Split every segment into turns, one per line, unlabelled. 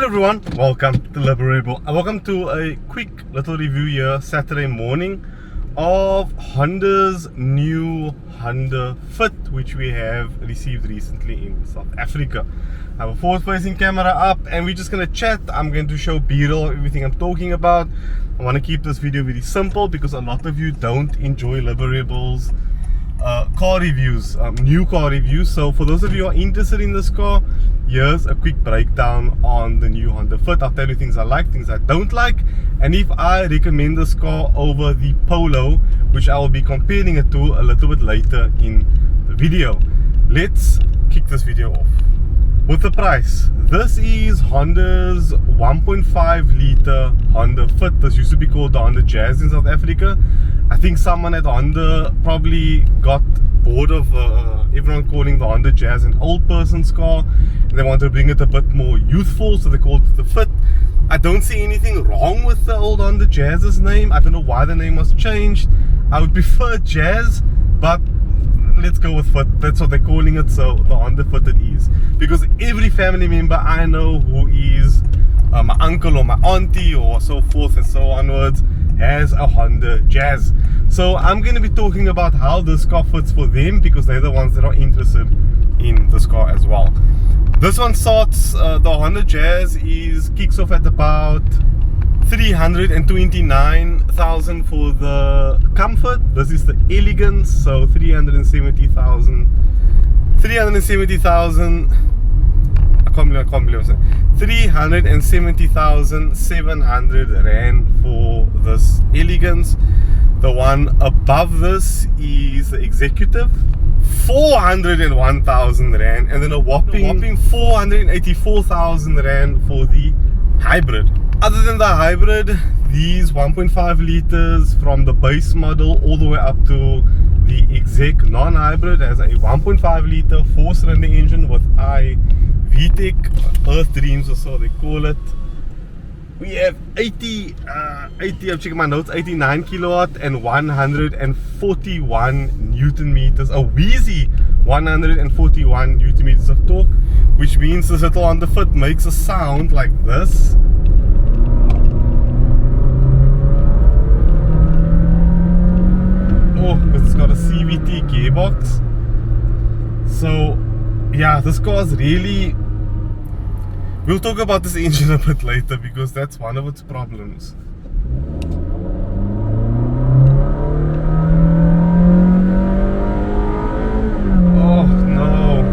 Hello everyone, welcome to Liberebil and welcome to a quick little review here Saturday morning of Honda's new Honda Fit, which we have received recently in South Africa. I have a forward facing camera up and we're just going to chat. I'm going to show B-roll everything I'm talking about. I want to keep this video very simple because a lot of you don't enjoy Liberebil's car reviews, new car reviews. So for those of you who are interested in this car, here's a quick breakdown on the new Honda Fit. I'll tell you things I like, things I don't like, and if I recommend this car over the Polo, which I will be comparing it to a little bit later in the video. Let's kick this video off with the price. This is Honda's 1.5 litre Honda Fit. This used to be called the Honda Jazz in South Africa. I think someone at Honda probably got bored of everyone calling the Honda Jazz an old person's car, and they wanted to bring it a bit more youthful, so they called it the Fit. I don't see anything wrong with the old Honda Jazz's name. I don't know why the name was changed. I would prefer Jazz, but let's go with Fit. That's what they're calling it, so the Honda Fit it is. Because every family member I know who is my uncle or my auntie or so forth and so onwards has a Honda Jazz. So I'm going to be talking about how this car fits for them, because they're the ones that are interested in this car as well. This one starts, the Honda Jazz kicks off at about 329,000 for the comfort. This is the elegance, so 370,000. I can't believe I said 370,700 rand for this elegance. The one above this is the executive, 401,000 rand, and then a whopping 484,000 rand for the hybrid. Other than the hybrid, these 1.5 liters from the base model all the way up to the exec non-hybrid has a 1.5 liter 4-cylinder engine with VTEC Earth Dreams or so they call it. We have 80 I'm checking my notes, 89 kilowatt and 141 newton meters, a wheezy 141 newton meters of torque, which means this little Honda Fit makes a sound like this. Oh, because it's got a CVT gearbox. So yeah, this car is really, we'll talk about this engine a bit later because that's one of its problems. Oh no.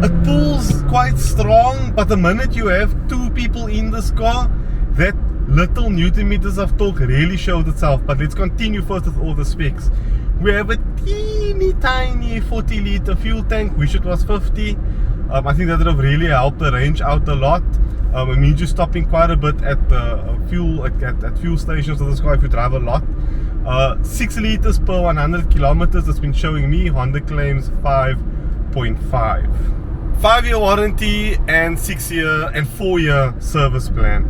It pulls quite strong, but the minute you have two people in this car, that little newton meters of torque really shows itself. But let's continue first with all the specs. We have a teeny tiny 40 litre fuel tank. Wish it was 50. I think that would have really helped the range out a lot. It means you're stopping quite a bit at the fuel at fuel stations of this car if you drive a lot. 6 litres per 100 kilometers. That's been showing me. Honda claims 5.5. 5-year warranty and 6-year and 4-year service plan.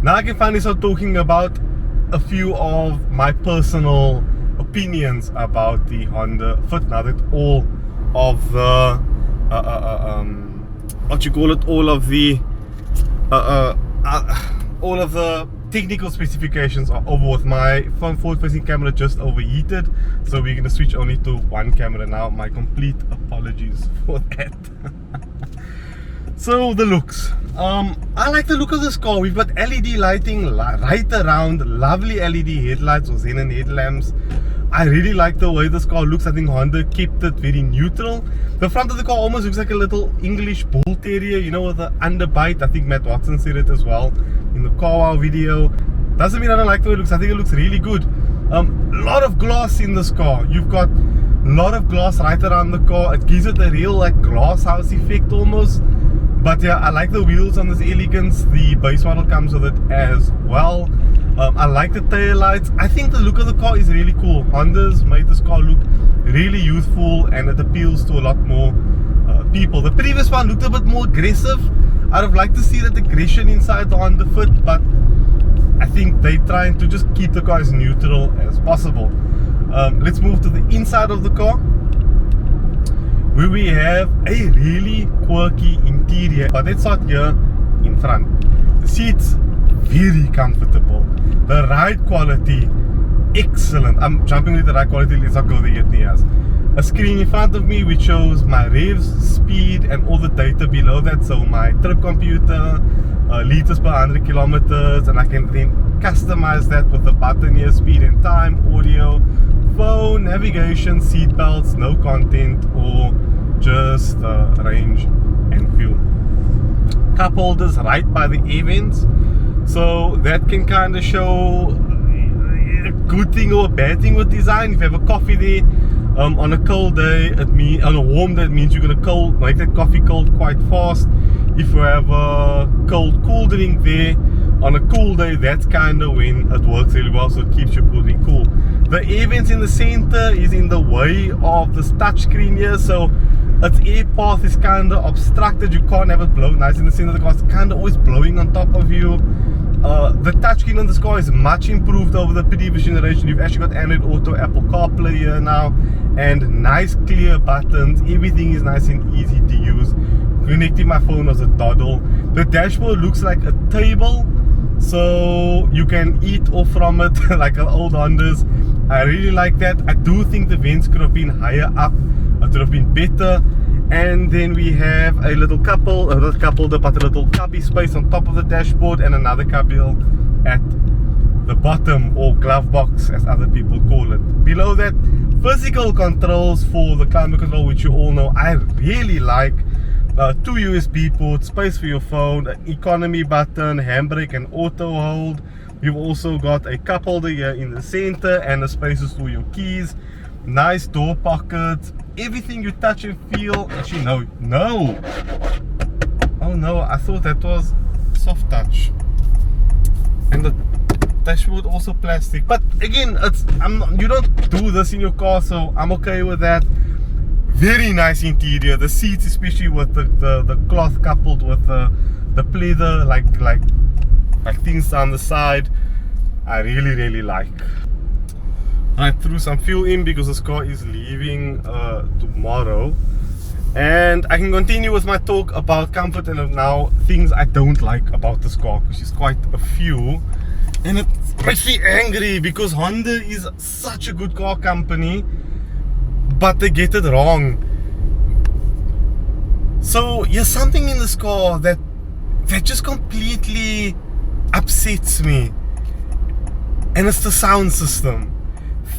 Now I can finally start talking about a few of my personal opinions about the Honda Fit, now that all of the all of the technical specifications are over with. My forward facing camera just overheated, so we're going to switch only to one camera now. My complete apologies for that. So the looks, I like the look of this car. We've got LED lighting right around, lovely LED headlights or xenon headlamps. I really like the way this car looks. I think Honda kept it very neutral. The front of the car almost looks like a little English bull terrier, you know, with the underbite. I think Matt Watson said it as well in the Car Wow video. Doesn't mean I don't like the way it looks. I think it looks really good. A lot of glass in this car. You've got a lot of glass right around the car. It gives it a real like glass house effect almost. But yeah, I like the wheels on this elegance. The base model comes with it as well. I like the tail lights. I think the look of the car is really cool. Honda's made this car look really youthful and it appeals to a lot more people. The previous one looked a bit more aggressive. I'd have liked to see that aggression inside the Honda Fit, but I think they're trying to just keep the car as neutral as possible. Let's move to the inside of the car. where we have a really quirky interior. But let's start here in front. The seats, very comfortable. The ride quality, excellent. I'm jumping with the ride quality, let's not go there yet, Nias. A screen in front of me which shows my revs, speed, and all the data below that. So my trip computer, liters per 100 kilometers, and I can then customize that with a button here, speed and time, audio, phone, navigation, seat belts, no content, or just range and fuel. Cup holders right by the air vents, so that can kind of show a good thing or a bad thing with design. If you have a coffee there, on a cold day, on a warm day, it means you're gonna make that coffee cold quite fast. If you have a cool drink there on a cool day, that's kind of when it works really well, so it keeps your cool drink cool. The air vents in the center is in the way of this touchscreen here, so its air path is kind of obstructed. You can't have it blow nice in the center of the car. It's kind of always blowing on top of you. The touchscreen on this car is much improved over the previous generation. You've actually got Android Auto, Apple CarPlay here now, and nice clear buttons. Everything is nice and easy to use. Connecting my phone as a doddle. The dashboard looks like a table, so you can eat off from it like an old Hondas. I really like that. I do think the vents could have been higher up. It would have been better. And then we have a little but a little cubby space on top of the dashboard, and another cubby at the bottom, or glove box as other people call it. Below that, physical controls for the climate control, which you all know I really like. 2 USB ports, space for your phone, an economy button, handbrake and auto hold. You've also got a cup holder here in the center and the spaces for your keys. Nice door pockets. Everything you touch and feel. Actually, no. Oh no, I thought that was soft touch. And the dashboard also plastic. But again, you don't do this in your car, so I'm okay with that. Very nice interior. The seats, especially with the cloth coupled with the pleather, like things on the side, I really like. I threw some fuel in because this car is leaving tomorrow, and I can continue with my talk about comfort and now things I don't like about this car, which is quite a few, and it makes me angry because Honda is such a good car company, but they get it wrong. So here's something in this car that just completely upsets me, and it's the sound system.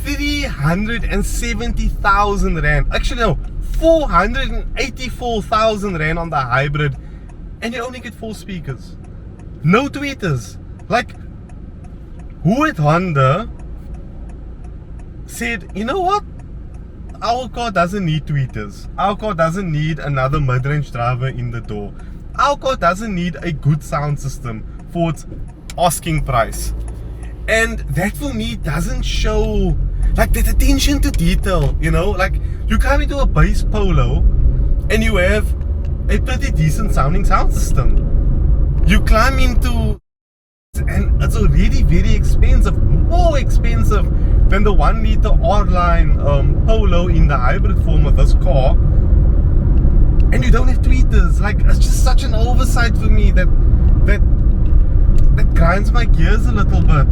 370,000 rand, actually no, 484,000 rand on the hybrid, and you only get 4 speakers, no tweeters. Like, who at Honda said, you know what, our car doesn't need tweeters, our car doesn't need another mid-range driver in the door, our car doesn't need a good sound system for its asking price. And that for me doesn't show like that attention to detail, you know. Like, you come into a base Polo and you have a pretty decent sounding sound system. You climb into, and it's already very expensive, more expensive than the 1 liter R-line Polo in the hybrid form of this car, and you don't have tweeters. Like, it's just such an oversight for me that grinds my gears a little bit.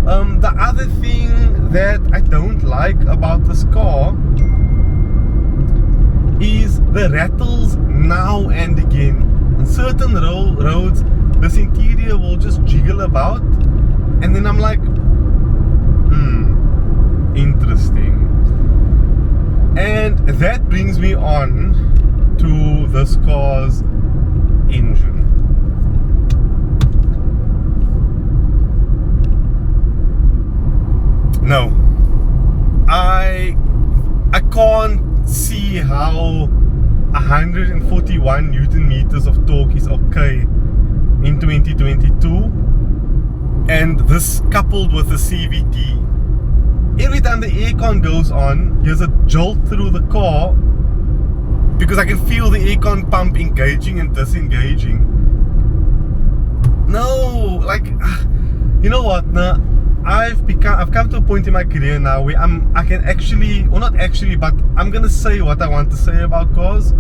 The other thing that I don't like about this car is the rattles now and again. On certain roads, this interior will just jiggle about, and then I'm like, interesting. And that brings me on to this car's engine. No, I can't see how 141 Newton meters of torque is okay in 2022, and this coupled with the CVT. Every time the aircon goes on, there's a jolt through the car because I can feel the aircon pump engaging and disengaging. No, like, you know what? Nah, I've come to a point in my career now where I can actually, or not actually, but I'm gonna say what I want to say about cars,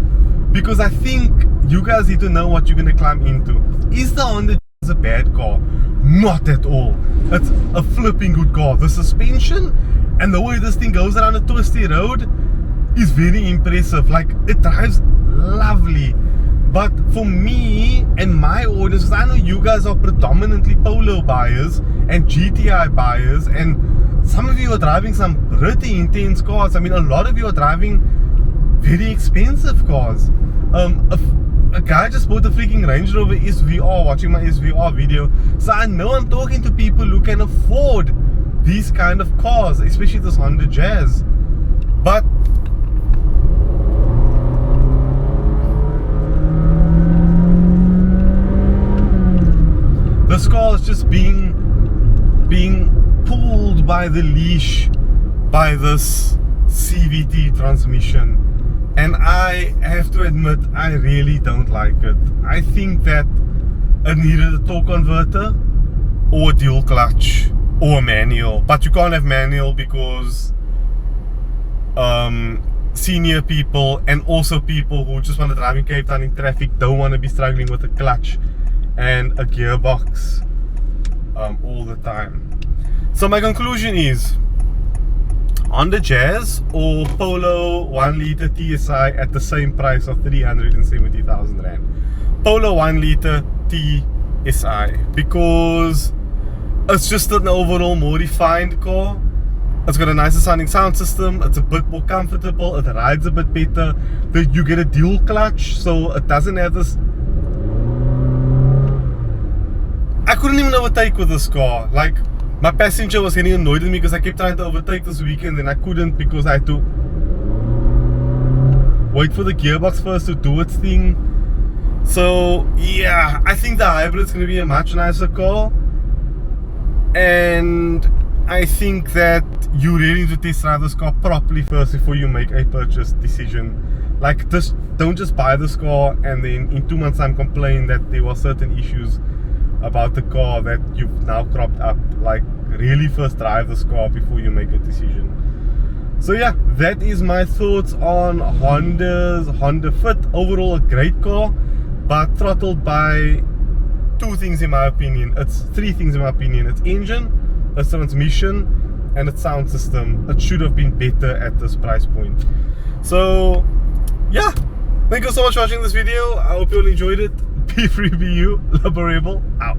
because I think you guys need to know what you're gonna climb into. Is the Honda Jazz a bad car? Not at all. It's a flipping good car. The suspension and the way this thing goes around a twisty road is very impressive. Like, it drives lovely. But for me and my audience, because I know you guys are predominantly Polo buyers and GTI buyers, and some of you are driving some pretty intense cars. I mean, a lot of you are driving very expensive cars. A guy just bought a freaking Range Rover SVR, watching my SVR video. So I know I'm talking to people who can afford these kind of cars, especially this Honda Jazz. But this car is just being pulled by the leash by this CVT transmission, and I have to admit, I really don't like it. I think that it needed a torque converter or a dual clutch or a manual, but you can't have manual because senior people and also people who just want to drive in Cape Town in traffic don't want to be struggling with a clutch and a gearbox all the time. So my conclusion is Honda Jazz or Polo 1 litre TSI at the same price of 370,000 Rand. Polo 1 litre TSI, because it's just an overall more refined car. It's got a nicer sounding sound system, it's a bit more comfortable, it rides a bit better. You get a dual clutch, so it doesn't have this. I couldn't even overtake with this car. Like, my passenger was getting annoyed with me because I kept trying to overtake this weekend and I couldn't because I had to wait for the gearbox first to do its thing. So yeah, I think the hybrid is going to be a much nicer car, and I think that you really need to test drive this car properly first before you make a purchase decision. Like, don't just buy this car and then in 2 months time complain that there were certain issues about the car that you've now cropped up. Like, really first drive this car before you make a decision. So yeah, that is my thoughts on Honda's Honda Fit. Overall a great car, but throttled by three things in my opinion. It's engine, its transmission, and its sound system. It should have been better at this price point. So yeah, thank you so much for watching this video. I hope you all enjoyed it. Be free, be you. Liberebil out.